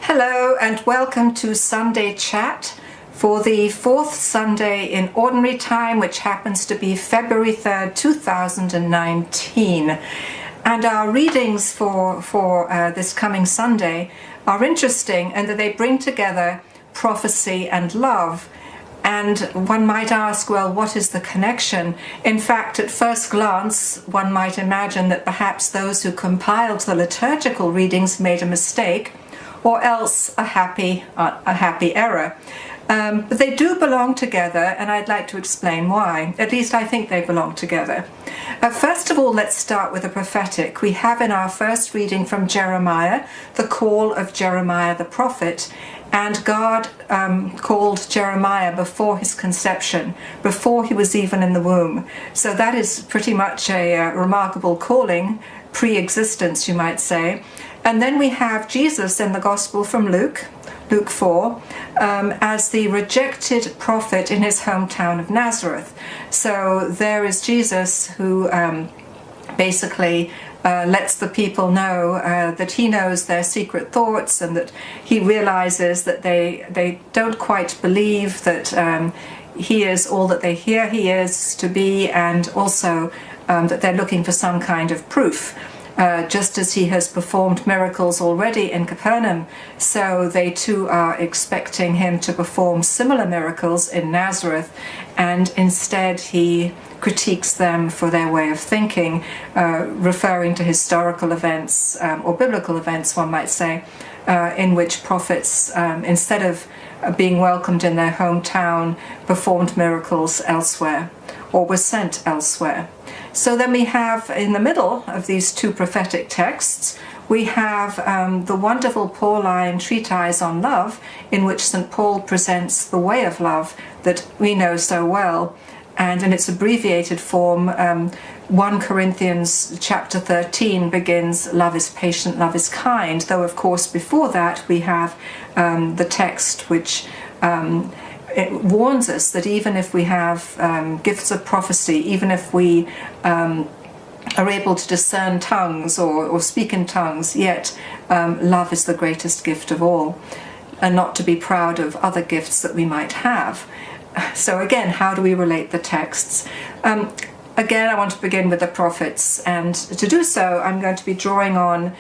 Hello and welcome to Sunday Chat for the fourth Sunday in Ordinary Time, which happens to be February 3rd, 2019. And our readings for this coming Sunday are interesting in that they bring together prophecy and love. And one might ask, well, what is the connection? In fact, at first glance, one might imagine that perhaps those who compiled the liturgical readings made a mistake, or else a happy error. But they do belong together, and I'd like to explain why. At least I think they belong together. First of all, let's start with the prophetic. We have in our first reading from Jeremiah the call of Jeremiah the prophet, and God called Jeremiah before his conception, before he was even in the womb. So that is pretty much a remarkable calling, pre-existence, you might say. And then we have Jesus in the Gospel from Luke 4, as the rejected prophet in his hometown of Nazareth. So there is Jesus who basically lets the people know that he knows their secret thoughts, and that he realizes that they don't quite believe that he is all that they hear he is to be, and also that they're looking for some kind of proof. Just as he has performed miracles already in Capernaum, so they too are expecting him to perform similar miracles in Nazareth, and instead he critiques them for their way of thinking, referring to historical events, or biblical events, one might say, in which prophets, instead of being welcomed in their hometown, performed miracles elsewhere, or were sent elsewhere. So then we have, in the middle of these two prophetic texts, we have the wonderful Pauline treatise on love, in which St. Paul presents the way of love that we know so well. And in its abbreviated form, 1 Corinthians chapter 13 begins, "Love is patient, love is kind," though of course before that we have the text which it warns us that even if we have gifts of prophecy, even if we are able to discern tongues or speak in tongues, yet love is the greatest gift of all, and not to be proud of other gifts that we might have. So again, how do we relate the texts? Again, I want to begin with the prophets, and to do so I'm going to be drawing on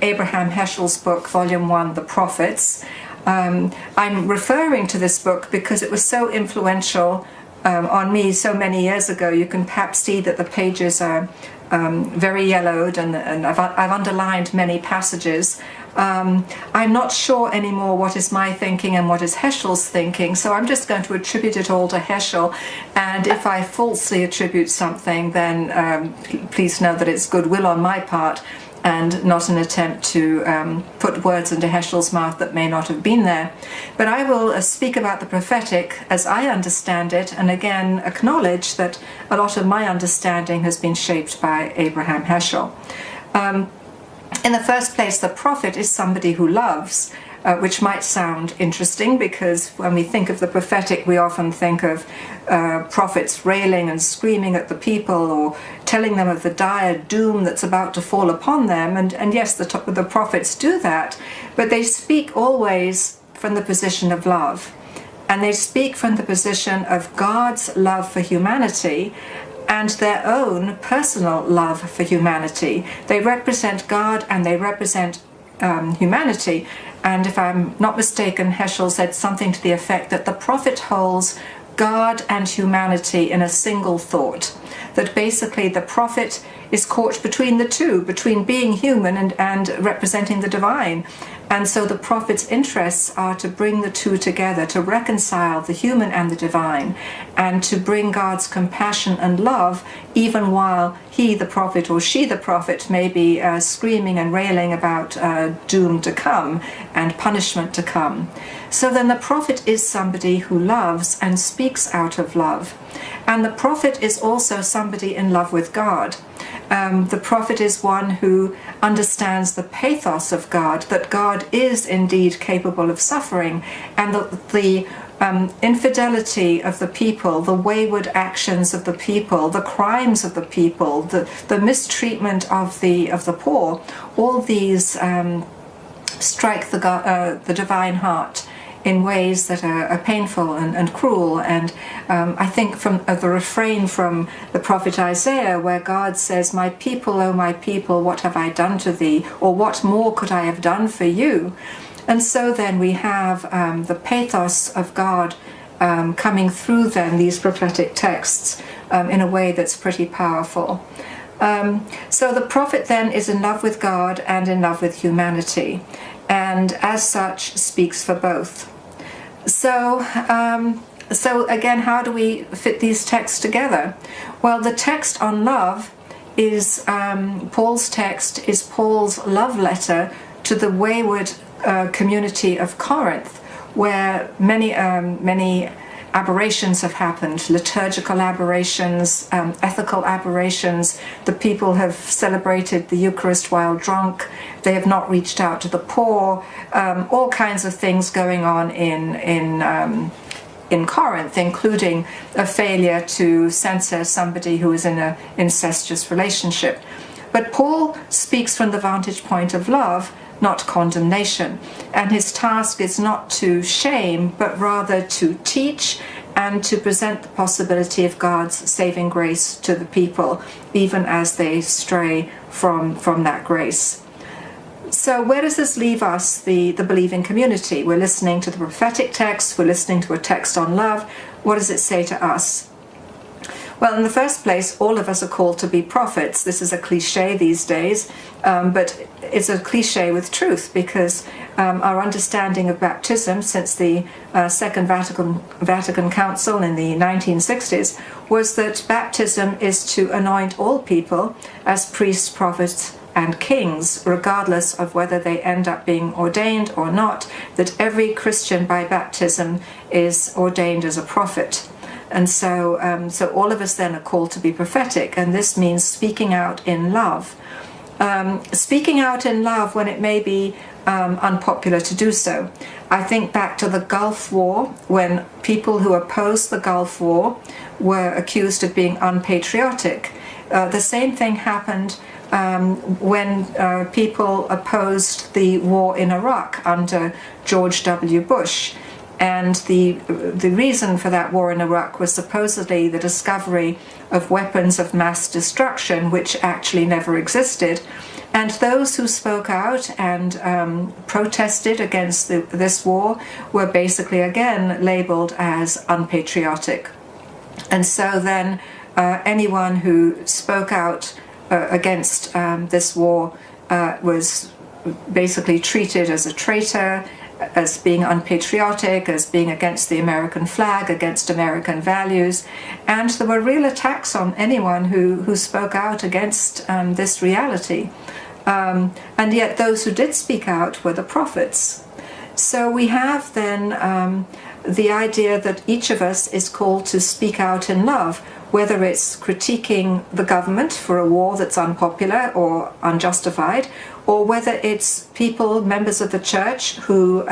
Abraham Heschel's book, Volume 1, The Prophets. I'm referring to this book because it was so influential on me so many years ago. You can perhaps see that the pages are very yellowed, and I've underlined many passages. I'm not sure anymore what is my thinking and what is Heschel's thinking, so I'm just going to attribute it all to Heschel, and if I falsely attribute something, then please know that it's goodwill on my part, and not an attempt to put words into Heschel's mouth that may not have been there. But I will speak about the prophetic as I understand it, and again acknowledge that a lot of my understanding has been shaped by Abraham Heschel. In the first place, the prophet is somebody who loves, which might sound interesting, because when we think of the prophetic, we often think of prophets railing and screaming at the people, or telling them of the dire doom that's about to fall upon them. And yes, the prophets do that, but they speak always from the position of love. And they speak from the position of God's love for humanity and their own personal love for humanity. They represent God and they represent humanity. And if I'm not mistaken, Heschel said something to the effect that the prophet holds God and humanity in a single thought. That basically the prophet is caught between the two, between being human and representing the divine. And so the prophet's interests are to bring the two together, to reconcile the human and the divine, and to bring God's compassion and love, even while he, the prophet, or she, the prophet, may be screaming and railing about doom to come and punishment to come. So then the prophet is somebody who loves and speaks out of love. And the prophet is also somebody in love with God. The prophet is one who understands the pathos of God, that God is indeed capable of suffering, and the infidelity of the people, the wayward actions of the people, the crimes of the people, the mistreatment of the poor, all these strike the divine heart in ways that are painful and cruel. And I think from the refrain from the prophet Isaiah, where God says, "My people, O my people, what have I done to thee? Or what more could I have done for you?" And so then we have the pathos of God coming through then these prophetic texts in a way that's pretty powerful. So the prophet then is in love with God and in love with humanity, and as such speaks for both. So again, how do we fit these texts together? Well, the text on love is Paul's text is Paul's love letter to the wayward community of Corinth, where many aberrations have happened, liturgical aberrations, ethical aberrations. The people have celebrated the Eucharist while drunk. They have not reached out to the poor. All kinds of things going on in Corinth, including a failure to censor somebody who is in an incestuous relationship. But Paul speaks from the vantage point of love, not condemnation. And his task is not to shame, but rather to teach and to present the possibility of God's saving grace to the people, even as they stray from that grace. So where does this leave us, the believing community? We're listening to the prophetic text, we're listening to a text on love. What does it say to us? Well, in the first place, all of us are called to be prophets. This is a cliche these days, but it's a cliche with truth, because our understanding of baptism since the Second Vatican Council in the 1960s was that baptism is to anoint all people as priests, prophets, and kings, regardless of whether they end up being ordained or not, that every Christian by baptism is ordained as a prophet. And so all of us then are called to be prophetic, and this means speaking out in love. Speaking out in love when it may be unpopular to do so. I think back to the Gulf War, when people who opposed the Gulf War were accused of being unpatriotic. The same thing happened when people opposed the war in Iraq under George W. Bush. And the reason for that war in Iraq was supposedly the discovery of weapons of mass destruction, which actually never existed. And those who spoke out and protested against this war were basically again labeled as unpatriotic. And so then anyone who spoke out against this war was basically treated as a traitor, as being unpatriotic, as being against the American flag, against American values. And there were real attacks on anyone who spoke out against this reality. And yet those who did speak out were the prophets. So we have then the idea that each of us is called to speak out in love, whether it's critiquing the government for a war that's unpopular or unjustified, or whether it's people, members of the church, who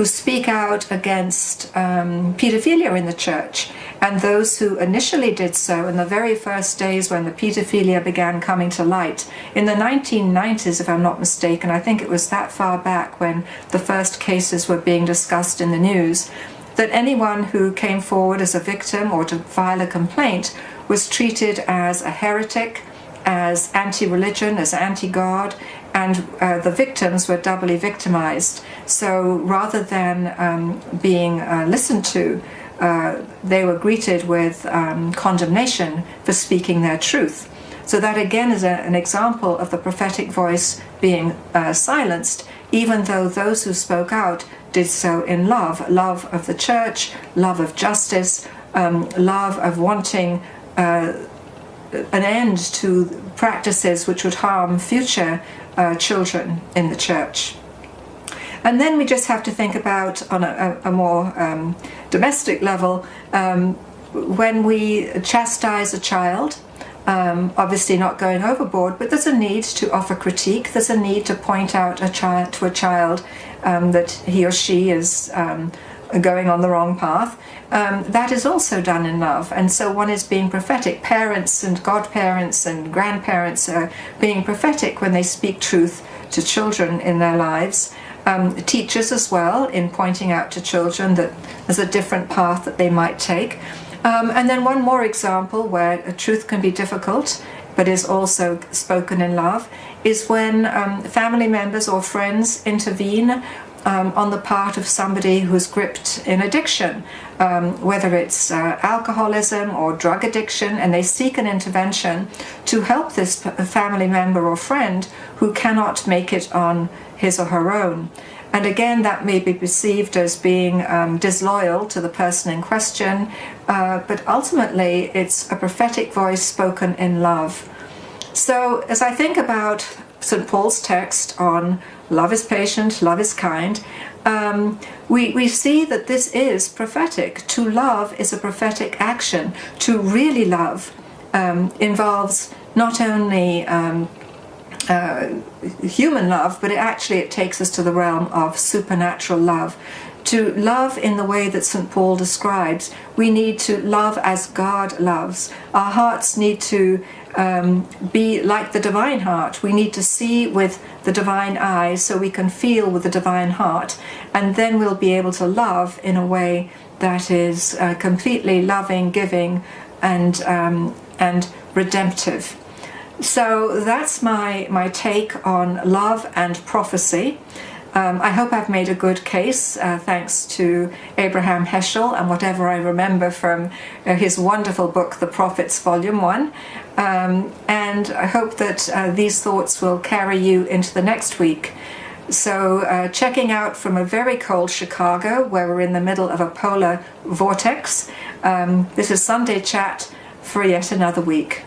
speak out against paedophilia in the church, and those who initially did so in the very first days when the paedophilia began coming to light. In the 1990s, if I'm not mistaken, I think it was that far back when the first cases were being discussed in the news, that anyone who came forward as a victim or to file a complaint was treated as a heretic, as anti-religion, as anti-God, and the victims were doubly victimized. So rather than being listened to, they were greeted with condemnation for speaking their truth. So that again is an example of the prophetic voice being silenced, even though those who spoke out did so in love of the church, love of justice, love of wanting an end to practices which would harm future children in the church. And then we just have to think about, on a more domestic level, when we chastise a child, obviously not going overboard, but there's a need to offer critique. There's a need to point out to a child that he or she is going on the wrong path. That is also done in love, and so one is being prophetic. Parents and godparents and grandparents are being prophetic when they speak truth to children in their lives. Teachers as well, in pointing out to children that there's a different path that they might take. And then one more example where a truth can be difficult but is also spoken in love is when family members or friends intervene on the part of somebody who's gripped in addiction, whether it's alcoholism or drug addiction, and they seek an intervention to help this family member or friend who cannot make it on his or her own. And again, that may be perceived as being disloyal to the person in question, but ultimately it's a prophetic voice spoken in love. So as I think about St. Paul's text on love is patient, love is kind, we see that this is prophetic. To love is a prophetic action. To really love involves not only human love, but it takes us to the realm of supernatural love. To love in the way that St. Paul describes, we need to love as God loves. Our hearts need to be like the divine heart. We need to see with the divine eyes so we can feel with the divine heart, and then we'll be able to love in a way that is completely loving, giving, and redemptive. So that's my take on love and prophecy. I hope I've made a good case, thanks to Abraham Heschel and whatever I remember from his wonderful book, The Prophets, Volume 1. And I hope that these thoughts will carry you into the next week. So checking out from a very cold Chicago, where we're in the middle of a polar vortex, this is Sunday Chat for yet another week.